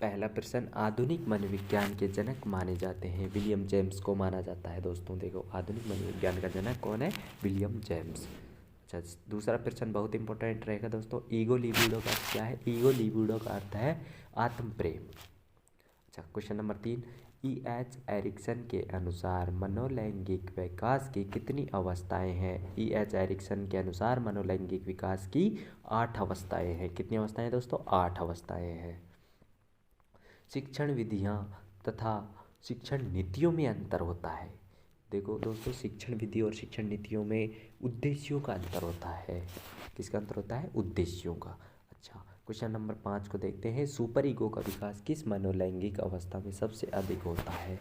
पहला प्रश्न, आधुनिक मनोविज्ञान के जनक माने जाते हैं, विलियम जेम्स को माना जाता है। दोस्तों देखो, आधुनिक मनोविज्ञान का जनक कौन है? William James. अच्छा, दूसरा प्रश्न बहुत इंपॉर्टेंट रहेगा दोस्तों, ईगो लिबिडो का अर्थ क्या है? ईगो लिबिडो का अर्थ है आत्म प्रेम। अच्छा, क्वेश्चन नंबर 3, E.H. एरिक्सन के अनुसार मनोलैंगिक विकास की कितनी अवस्थाएं हैं? E.H. एरिक्सन के अनुसार मनोलैंगिक विकास की 8 अवस्थाएं हैं। कितनी अवस्थाएं हैं दोस्तों? 8 अवस्थाएं हैं। शिक्षण विधियाँ तथा शिक्षण नीतियों में अंतर होता है। देखो दोस्तों, शिक्षण विधि और शिक्षण नीतियों में उद्देश्यों का अंतर होता है। किसका अंतर होता है? उद्देश्यों का। अच्छा, क्वेश्चन नंबर 5 को देखते हैं, सुपर ईगो का विकास किस मनोलैंगिक अवस्था में सबसे अधिक होता है?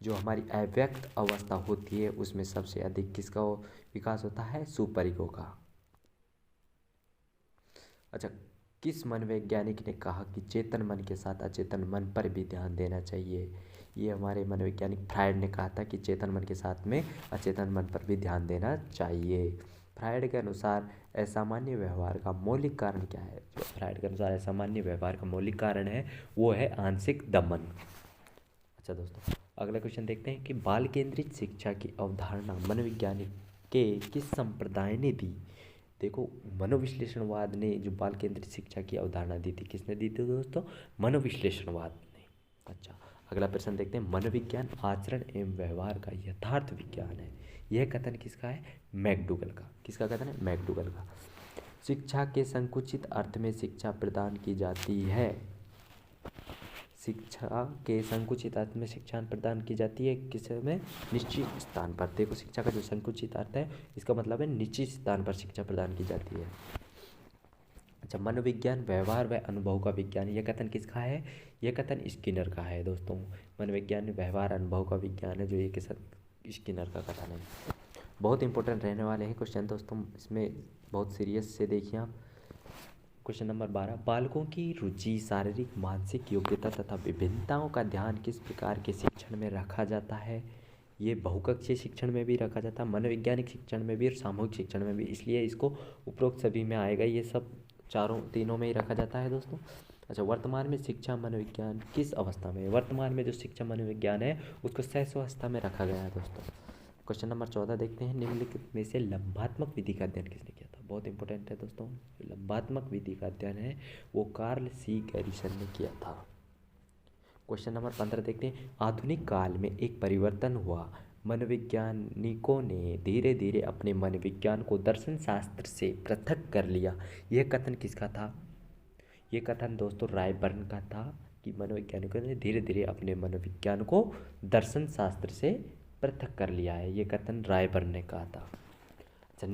जो हमारी अव्यक्त अवस्था होती है उसमें सबसे अधिक किसका विकास होता है? सुपर ईगो का। अच्छा, किस मनोवैज्ञानिक ने कहा कि चेतन मन के साथ अचेतन मन पर भी ध्यान देना चाहिए? ये हमारे मनोवैज्ञानिक फ्रायड ने कहा था कि चेतन मन के साथ में अचेतन मन पर भी ध्यान देना चाहिए। फ्रायड के अनुसार असामान्य व्यवहार का मौलिक कारण क्या है? जो फ्रायड के अनुसार असामान्य व्यवहार का मौलिक कारण है वो है आंशिक दमन। अच्छा दोस्तों, अगला क्वेश्चन देखते हैं कि बाल केंद्रित शिक्षा की अवधारणा मनोवैज्ञानिक के किस संप्रदाय ने दी? देखो, मनोविश्लेषणवाद ने जो बाल केंद्रित शिक्षा की अवधारणा दी थी, किसने दी थी दोस्तों? मनोविश्लेषणवाद ने। अच्छा, अगला प्रश्न देखते हैं, मनोविज्ञान आचरण एवं व्यवहार का यथार्थ विज्ञान है। यह कथन किसका है? मैकडूगल का। किसका कथन है? मैकडूगल का। शिक्षा के संकुचित अर्थ में शिक्षा प्रदान की जाती है। शिक्षा के संकुचित अर्थ में शिक्षा प्रदान की जाती है किस में? निश्चित स्थान पर। देखो, शिक्षा का जो संकुचित अर्थ है इसका मतलब है निश्चित स्थान पर शिक्षा प्रदान की जाती है। अच्छा, मनोविज्ञान व्यवहार व अनुभव का विज्ञान, यह कथन किसका है? यह कथन स्किनर का है दोस्तों। मनोविज्ञान व्यवहार अनुभव का विज्ञान है, जो ये स्किनर का कथन है। बहुत इंपॉर्टेंट रहने वाले हैं क्वेश्चन दोस्तों, इसमें बहुत सीरियस से देखिए आप। क्वेश्चन नंबर 12, बालकों की रुचि, शारीरिक मानसिक योग्यता तथा विभिन्नताओं का ध्यान किस प्रकार के शिक्षण में रखा जाता है? ये बहुकक्षीय शिक्षण में भी रखा जाता है, मनोवैज्ञानिक शिक्षण में भी और सामूहिक शिक्षण में भी, इसलिए इसको उपरोक्त सभी में आएगा। ये सब तीनों में ही रखा जाता है दोस्तों। अच्छा, वर्तमान में शिक्षा मनोविज्ञान किस अवस्था में है? वर्तमान में जो शिक्षा मनोविज्ञान है उसको शैशवावस्था में रखा गया है दोस्तों। क्वेश्चन नंबर 14 देखते हैं, निम्नलिखित में से लंबात्मक विधि का अध्ययन किसने किया था? बहुत इंपॉर्टेंट है दोस्तों, लंबात्मक विधि का अध्ययन है वो कार्ल सी गैरिसन ने किया था। क्वेश्चन नंबर 15 देखते हैं, आधुनिक काल में एक परिवर्तन हुआ, मनोवैज्ञानिकों ने धीरे धीरे अपने मनोविज्ञान को दर्शन शास्त्र से पृथक कर लिया। यह कथन किसका था? ये कथन दोस्तों रायबर्न का था कि मनोवैज्ञानिकों ने धीरे धीरे अपने मनोविज्ञान को दर्शन शास्त्र से पृथक कर लिया है। ये कथन रायबर्न ने कहा था। अच्छा,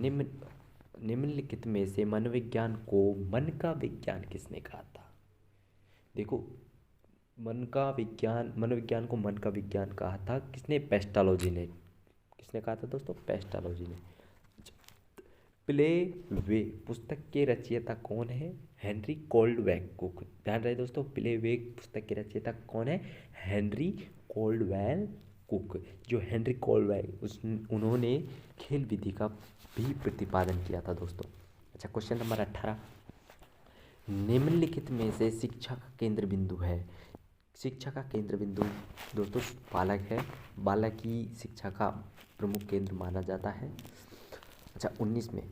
निम्नलिखित में से मनोविज्ञान को मन का विज्ञान किसने कहा था? देखो, मनोविज्ञान को मन का विज्ञान कहा था किसने? पेस्टालोजी ने। किसने कहा था दोस्तों? पेस्टालोजी ने। प्ले वे पुस्तक के रचयिता कौन है? Henry Caldwell Cook. ध्यान रहे दोस्तों, प्ले वे पुस्तक के रचयिता कौन है? Henry Caldwell Cook. जो हेनरी कोल्डवेल उन्होंने खेल विधि का भी प्रतिपादन किया था दोस्तों। अच्छा, क्वेश्चन नंबर 18, निम्नलिखित में से शिक्षा का केंद्र बिंदु है। शिक्षा का केंद्र बिंदु दोस्तों बालक है। बालक ही शिक्षा का प्रमुख केंद्र माना जाता है। अच्छा, 19 में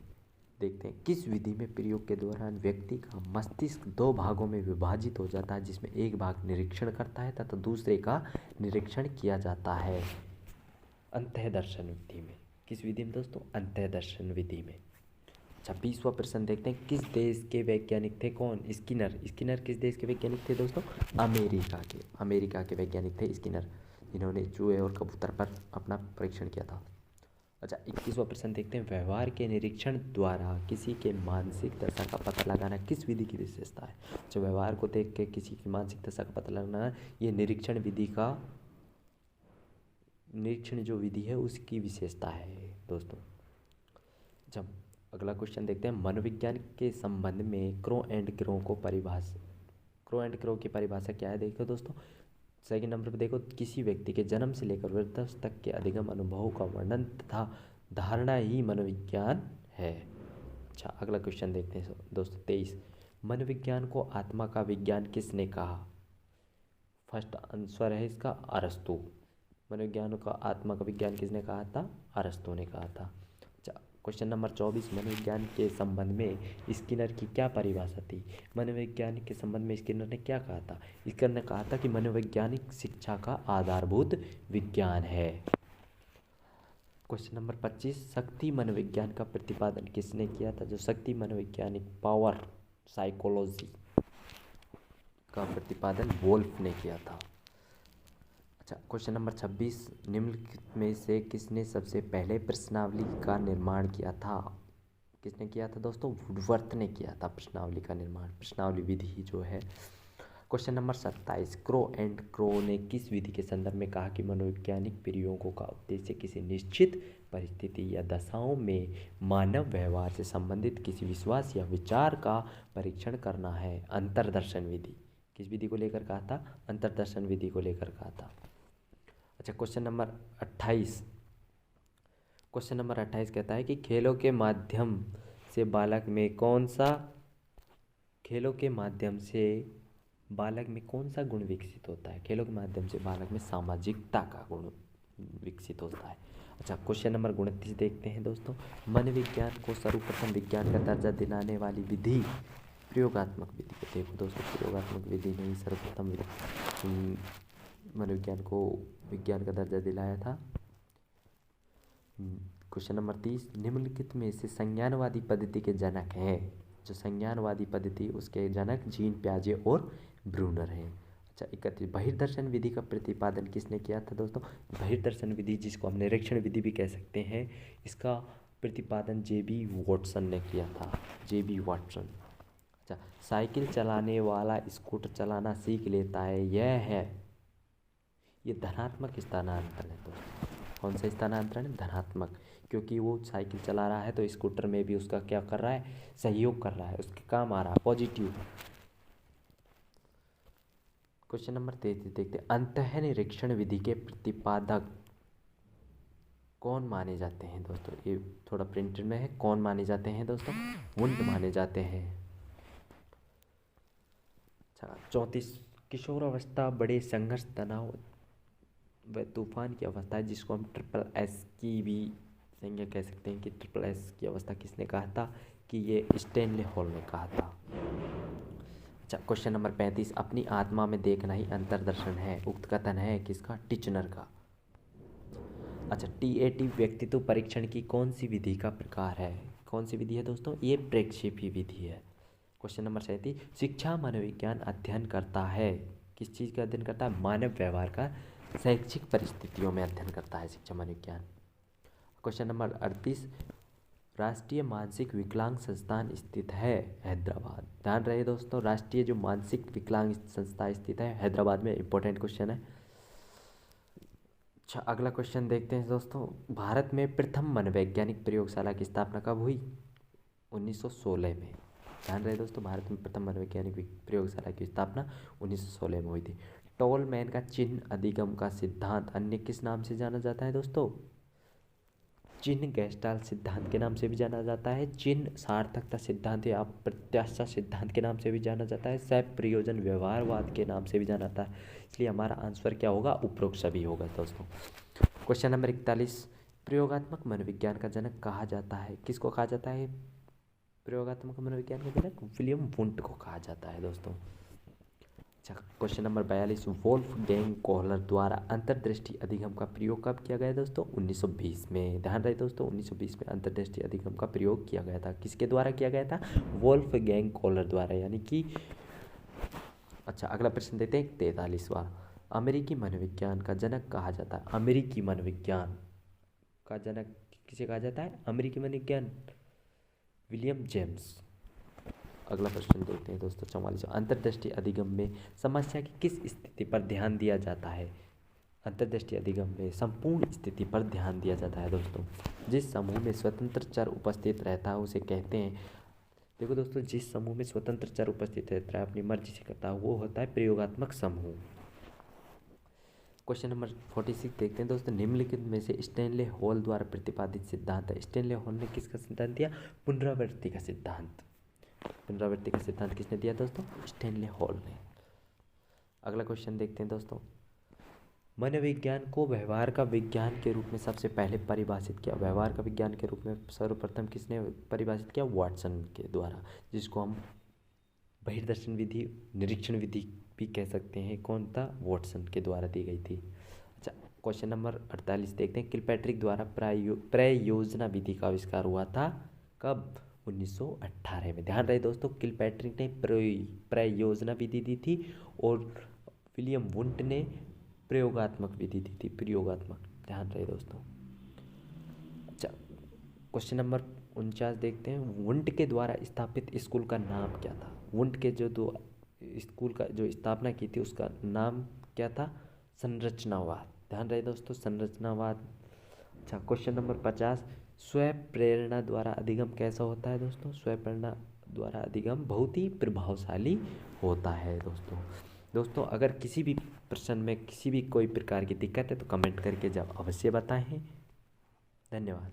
देखते हैं, किस विधि में प्रयोग के दौरान व्यक्ति का मस्तिष्क 2 भागों में विभाजित हो जाता है, जिसमें एक भाग निरीक्षण करता है तथा दूसरे का निरीक्षण किया जाता है? अंतःदर्शन विधि में। किस विधि में दोस्तों? अंतःदर्शन विधि में। अच्छा, 20वां प्रश्न देखते हैं, किस देश के वैज्ञानिक थे? कौन? स्किनर। स्किनर किस देश के वैज्ञानिक थे दोस्तों? अमेरिका के वैज्ञानिक थे स्किनर, जिन्होंने चूहे और कबूतर पर अपना परीक्षण किया था। अच्छा, 21वां प्रश्न देखते हैं, व्यवहार के निरीक्षण द्वारा किसी के मानसिक दशा का पता लगाना किस विधि की विशेषता है? जो व्यवहार को देख के किसी की मानसिक दशा का पता लगाना, ये निरीक्षण जो विधि है उसकी विशेषता है दोस्तों। जब अगला क्वेश्चन देखते हैं, मनोविज्ञान के संबंध में क्रो एंड क्रो की परिभाषा क्या है? देखो दोस्तों, सेकंड नंबर पर देखो, किसी व्यक्ति के जन्म से लेकर वृद्धावस्था तक के अधिगम अनुभवों का वर्णन तथा धारणा ही मनोविज्ञान है। अच्छा, अगला क्वेश्चन देखते हैं दोस्तों 23, मनोविज्ञान को आत्मा का विज्ञान किसने कहा? फर्स्ट आंसर है इसका अरस्तु। मनोविज्ञान का आत्मा का विज्ञान किसने कहा था? अरस्तु ने कहा था। क्वेश्चन नंबर 24, मनोविज्ञान के संबंध में स्किनर की क्या परिभाषा थी? मनोविज्ञान के संबंध में स्किनर ने क्या कहा था? स्किनर ने कहा था कि मनोवैज्ञानिक शिक्षा का आधारभूत विज्ञान है। क्वेश्चन नंबर 25, शक्ति मनोविज्ञान का प्रतिपादन किसने किया था? जो शक्ति मनोवैज्ञानिक पावर साइकोलॉजी का प्रतिपादन वोल्फ ने किया था। अच्छा, क्वेश्चन नंबर 26, निम्नलिखित में से किसने सबसे पहले प्रश्नावली का निर्माण किया था? किसने किया था दोस्तों? वुडवर्थ ने किया था प्रश्नावली का निर्माण, प्रश्नावली विधि जो है। Question number 27, crow and crow ने किस विधि के संदर्भ में कहा कि मनोवैज्ञानिक प्रयोगों का उद्देश्य किसी निश्चित परिस्थिति या दशाओं में मानव व्यवहार से संबंधित किसी विश्वास या विचार का परीक्षण करना है? अंतर्दर्शन विधि। किस विधि को लेकर कहा था? अंतर्दर्शन विधि को लेकर कहा था। अच्छा, क्वेश्चन नंबर 28, क्वेश्चन नंबर 28 कहता है कि खेलों के माध्यम से बालक में कौन सा गुण विकसित होता है? खेलों के माध्यम से बालक में सामाजिकता का गुण विकसित होता है। अच्छा, क्वेश्चन नंबर 29 देखते हैं दोस्तों। मनोविज्ञान को सर्वप्रथम विज्ञान का दर्जा दिलाने वाली विधि प्रयोगात्मक विधि। देखो दोस्तों, प्रयोगात्मक विधि ने ही सर्वप्रथम मनोविज्ञान को विज्ञान का दर्जा दिलाया था। क्वेश्चन नंबर 30, निम्नलिखित में से संज्ञानवादी पद्धति के जनक हैं? जो संज्ञानवादी पद्धति उसके जनक जीन प्याजे और ब्रूनर हैं। अच्छा, 31, बहिर्दर्शन विधि का प्रतिपादन किसने किया था दोस्तों? बहिर्दर्शन विधि, जिसको हम निरीक्षण विधि भी कह सकते हैं, इसका प्रतिपादन जेबी वॉटसन ने किया था। जेबी वॉटसन। अच्छा, साइकिल चलाने वाला स्कूटर चलाना सीख लेता है, ये धनात्मक स्थानांतरण है दोस्तों। कौन सा स्थानांतरण है? धनात्मक, क्योंकि वो साइकिल चला रहा है तो स्कूटर में भी उसका क्या कर रहा है? सहयोग कर रहा है, उसके काम आ रहा है, पॉजिटिव। क्वेश्चन नंबर 33 देखते हैं। अंतःनिरीक्षण विधि के प्रतिपादक कौन माने जाते हैं दोस्तों? ये थोड़ा प्रिंटेड में है। कौन माने जाते हैं दोस्तों? वुंड माने जाते हैं। अच्छा, 34, किशोर अवस्था बड़े संघर्ष, तनाव व तूफान की अवस्था है, जिसको हम ट्रिपल एस की भी संज्ञा कह सकते हैं। कि ट्रिपल एस की अवस्था किसने कहा था? कि ये स्टैनले हॉल ने कहा था। अच्छा, क्वेश्चन नंबर 35, अपनी आत्मा में देखना ही अंतर्दर्शन है, उक्त कथन है किसका? टिचनर का। अच्छा, TAT व्यक्तित्व परीक्षण की कौन सी विधि का प्रकार है? कौन सी विधि है दोस्तों? ये प्रक्षेपी विधि है। क्वेश्चन नंबर 37, शिक्षा मनोविज्ञान अध्ययन करता है, किस चीज़ का अध्ययन करता है? मानव व्यवहार का शैक्षिक परिस्थितियों में अध्ययन करता है शिक्षा मनोविज्ञान। क्वेश्चन नंबर 38, राष्ट्रीय मानसिक विकलांग संस्थान स्थित है हैदराबाद। ध्यान रहे दोस्तों, राष्ट्रीय जो मानसिक विकलांग संस्था स्थित है हैदराबाद में। इंपॉर्टेंट क्वेश्चन है। अच्छा, अगला क्वेश्चन देखते हैं दोस्तों। भारत में प्रथम मनोवैज्ञानिक प्रयोगशाला की स्थापना कब हुई? 1916 में। ध्यान रहे दोस्तों, भारत में प्रथम मनोवैज्ञानिक प्रयोगशाला की स्थापना 1916 में हुई थी। टोलमैन का चिन्ह अधिगम का सिद्धांत अन्य किस नाम से जाना जाता है दोस्तों? चिन्ह गेस्टाल्ट सिद्धांत के नाम से भी जाना जाता है, चिन्ह सार्थकता सिद्धांत या प्रत्याशा सिद्धांत के नाम से भी जाना जाता है, सह प्रयोजन व्यवहारवाद के नाम से भी जाना जाता है। इसलिए हमारा आंसर क्या होगा? उपरोक्त सभी होगा दोस्तों। क्वेश्चन नंबर 41, प्रयोगात्मक मनोविज्ञान का जनक कहा जाता है, किसको कहा जाता है? प्रयोगात्मक मनोविज्ञान का जनक विलियम वुंट को कहा जाता है दोस्तों। अच्छा, क्वेश्चन नंबर 42, वोल्फगैंग कोहलर द्वारा अंतर्दृष्टि अधिगम का प्रयोग कब किया गया दोस्तों? 1920 में। ध्यान रहे दोस्तों, 1920 में अंतर्दृष्टि अधिगम का प्रयोग किया गया था। किसके द्वारा किया गया था? वोल्फगैंग कोहलर द्वारा, यानी कि। अच्छा, अगला प्रश्न देते हैं 43वां, अमेरिकी मनोविज्ञान का जनक कहा जाता है। अमेरिकी मनोविज्ञान का जनक किसे कहा जाता है? अमेरिकी मनोविज्ञान विलियम जेम्स। अगला प्रश्न देखते हैं दोस्तों 44, अंतर्दृष्टि अधिगम में समस्या की किस स्थिति पर ध्यान दिया जाता है? अंतर्दृष्टि अधिगम में संपूर्ण स्थिति पर ध्यान दिया जाता है दोस्तों। जिस समूह में स्वतंत्र चर उपस्थित रहता है उसे कहते हैं। देखो दोस्तों, जिस समूह में स्वतंत्र चर उपस्थित रहता है, अपनी मर्जी से करता है, वो होता है प्रयोगात्मक समूह। क्वेश्चन नंबर 46 देखते हैं दोस्तों, निम्नलिखित में से स्टैनले हॉल द्वारा प्रतिपादित सिद्धांत है। स्टैनले हॉल ने किसका सिद्धांत दिया? पुनरावृत्ति का सिद्धांत। पुनरावृत्ति का सिद्धांत किसने दिया दोस्तों? स्टैनले हॉल ने। अगला क्वेश्चन देखते हैं दोस्तों। मनोविज्ञान को व्यवहार का विज्ञान के रूप में सबसे पहले परिभाषित किया। व्यवहार का विज्ञान के रूप में सर्वप्रथम किसने परिभाषित किया? वॉटसन के द्वारा, जिसको हम बहिर्दर्शन विधि, निरीक्षण विधि भी कह सकते हैं। कौन था? वॉटसन के द्वारा दी गई थी। अच्छा, क्वेश्चन नंबर 48 देखते हैं। किलपैट्रिक द्वारा प्रयोजना विधि का आविष्कार हुआ था कब? 1918 में। ध्यान रहे दोस्तों, किलपैट्रिक ने प्रयोजना विधि दी थी और विलियम वुंट ने प्रयोगात्मक विधि दी थी, प्रयोगात्मक। ध्यान रहे दोस्तों। अच्छा, क्वेश्चन नंबर 49 देखते हैं। वुंट के द्वारा स्थापित स्कूल का नाम क्या था? वुंट के जो दो स्कूल का जो स्थापना की थी उसका नाम क्या था? संरचनावाद। ध्यान रहे दोस्तों, संरचनावाद। अच्छा, क्वेश्चन नंबर 50। स्व प्रेरणा द्वारा अधिगम कैसा होता है दोस्तों? स्व प्रेरणा द्वारा अधिगम बहुत ही प्रभावशाली होता है दोस्तों अगर किसी भी प्रश्न में किसी भी कोई प्रकार की दिक्कत है तो कमेंट करके जब अवश्य बताएं। धन्यवाद।